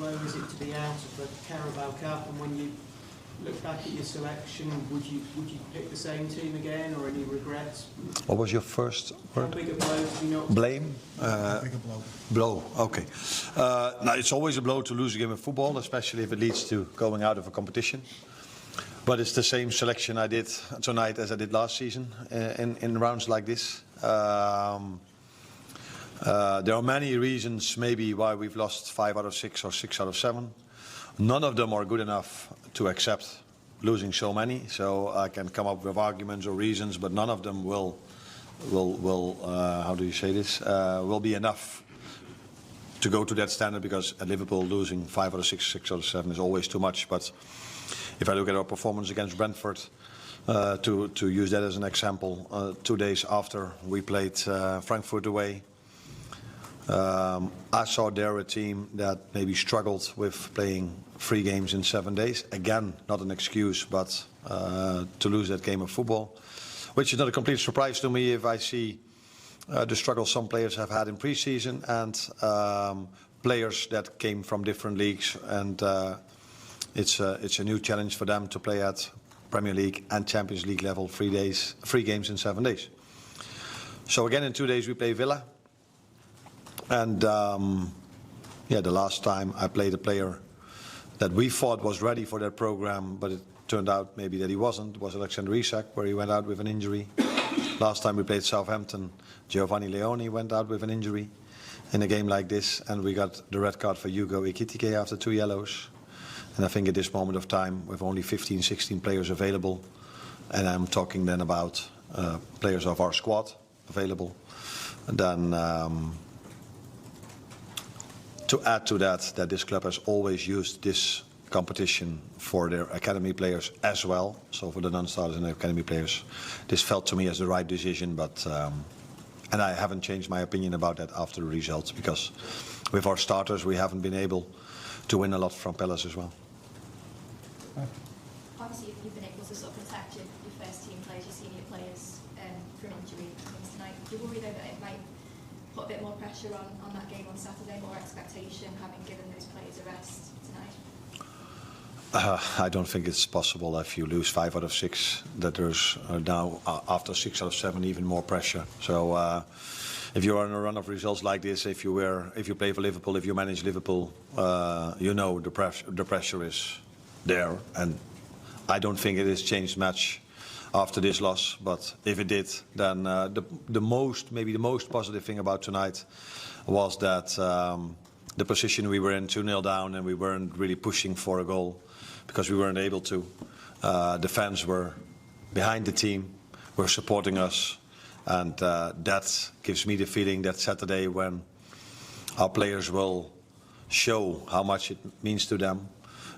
blow is it to be out of the Carabao Cup? And when you look back at your selection, would you pick the same team again, or any regrets? What was your first word? How big a blow did you not? Blame? Big a blow. Blow, okay. Now, it's always a blow to lose a game of football, especially if it leads to going out of a competition. But it's the same selection I did tonight as I did last season in rounds like this. There are many reasons maybe why we've lost 5 out of 6 or 6 out of 7. None of them are good enough to accept losing so many. So I can come up with arguments or reasons, but none of them will how do you say this? Will be enough to go to that standard, because at Liverpool losing 5 out of 6, 6 out of 7 is always too much. But if I look at our performance against Brentford, to use that as an example, 2 days after we played Frankfurt away, I saw there a team that maybe struggled with playing 3 games in 7 days. Again, not an excuse, but to lose that game of football, which is not a complete surprise to me if I see the struggle some players have had in pre-season, and players that came from different leagues, and it's a new challenge for them to play at Premier League and Champions League level 3 games in 7 days. So again, in 2 days we play Villa. And yeah, the last time I played a player that we thought was ready for that program, but it turned out maybe that he wasn't, was Alexander Isak, where he went out with an injury. Last time we played Southampton, Giovanni Leone went out with an injury in a game like this, and we got the red card for Hugo Ekitike after 2 yellows. And I think at this moment of time, with only 15, 16 players available, and I'm talking then about players of our squad available, then to add to that this club has always used this competition for their academy players as well, so for the non-starters and the academy players, this felt to me as the right decision. But and I haven't changed my opinion about that after the results, because with our starters we haven't been able to win a lot from Palace as well. Obviously, you've been able to sort of protect your first team players, your senior players from injury things tonight. Do you worry though that it might put a bit more pressure on that game on Saturday, more expectation, having given those players a rest tonight? I don't think it's possible if you lose 5 out of 6 that there's now after 6 out of 7 even more pressure. So if you're on a run of results like this, if you play for Liverpool, if you manage Liverpool, you know the pressure is there, and I don't think it has changed much after this loss. But if it did, then the most positive thing about tonight was that the position we were in, 2-0 down, and we weren't really pushing for a goal because we weren't able to. The fans were behind the team, were supporting us, and that gives me the feeling that Saturday, when our players will show how much it means to them,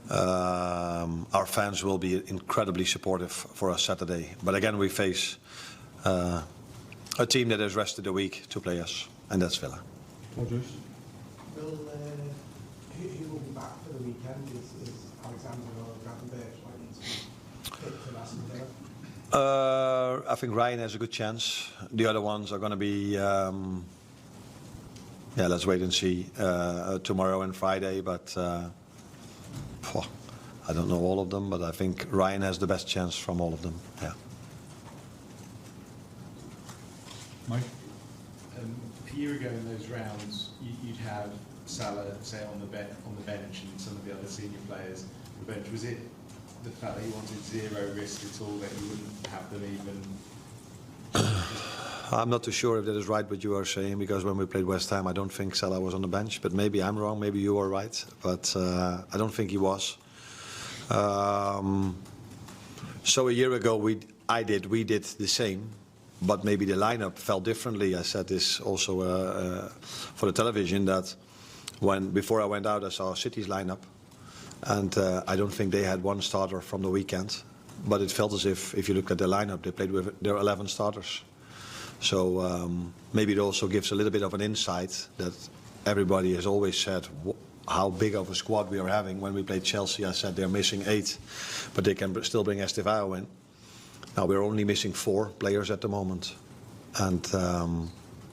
our fans will be incredibly supportive for us Saturday. But again, we face a team that has rested a week to play us, and that's Villa. Who will be back for the weekend? Is Alexander or Gravenberch likely to pick for Aston Villa? I think Ryan has a good chance. The other ones are going to be, yeah, let's wait and see tomorrow and Friday. But I don't know all of them, but I think Ryan has the best chance from all of them. Yeah. Mike? A year ago in those rounds, you'd have Salah, say, on the bench, and some of the other senior players on the bench. Was it the fact that you wanted 0 risk at all, that you wouldn't have them even? I'm not too sure if that is right what you are saying, because when we played West Ham, I don't think Salah was on the bench. But maybe I'm wrong, maybe you are right. But I don't think he was. So a year ago, we did the same. But maybe the lineup felt differently. I said this also for the television, that before I went out, I saw City's lineup, and I don't think they had one starter from the weekend. But it felt as if you look at their lineup, they played with their 11 starters. So maybe it also gives a little bit of an insight that everybody has always said how big of a squad we are having. When we played Chelsea, I said they're missing 8, but they can still bring Estevao in. Now we're only missing 4 players at the moment, and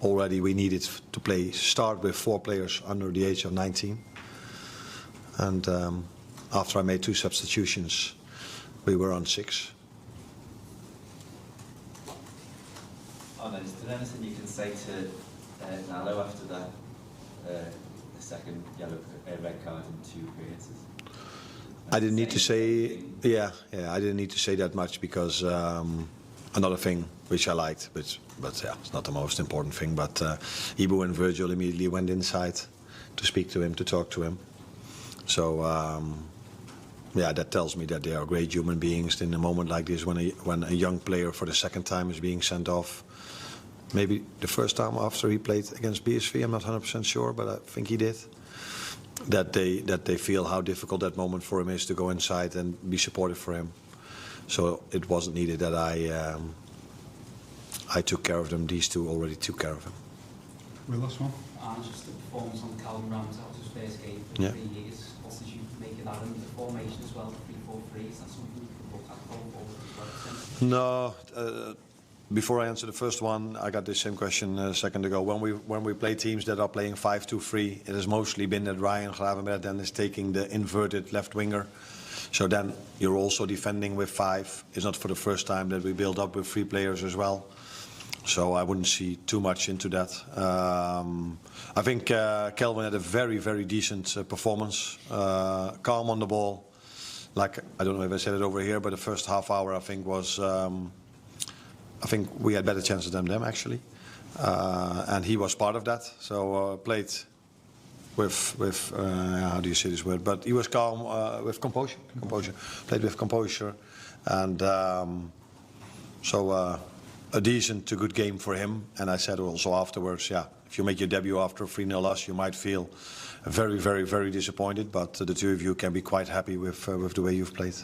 already we needed to start with 4 players under the age of 19. And after I made 2 substitutions, we were on 6. Arne, is there anything you can say to Nalo after that the second red card in 2 appearances? I didn't need to say, yeah, I didn't need to say that much because another thing which I liked, but yeah, it's not the most important thing. But Ibu and Virgil immediately went inside to speak to him, to talk to him. So yeah, that tells me that they are great human beings in a moment like this when a young player for the second time is being sent off. Maybe the first time after he played against BSV, I'm not 100% sure, but I think he did. That they feel how difficult that moment for him is to go inside and be supportive for him. So it wasn't needed that I took care of them. These 2 already took care of him. Will, last one. And just the performance on Calvin Rams, that was his first game for 3 years. What did you make of that, and the formation as well, 3-4-3? Is that something you can look at going forward as well? No. Before I answer the first one, I got the same question a second ago. When we play teams that are playing 5-2-3, it has mostly been that Ryan Gravenberg then is taking the inverted left winger. So then you're also defending with 5. It's not for the first time that we build up with 3 players as well. So I wouldn't see too much into that. I think Kelvin had a very, very decent performance. Calm on the ball. Like, I don't know if I said it over here, but the first half hour I think was... I think we had better chances than them actually, and he was part of that. So played with how do you say this word? But he was calm, with composure. Played with composure, and so a decent to good game for him. And I said also afterwards, yeah, if you make your debut after a 3-0 loss, you might feel very, very, very disappointed. But the 2 of you can be quite happy with the way you've played.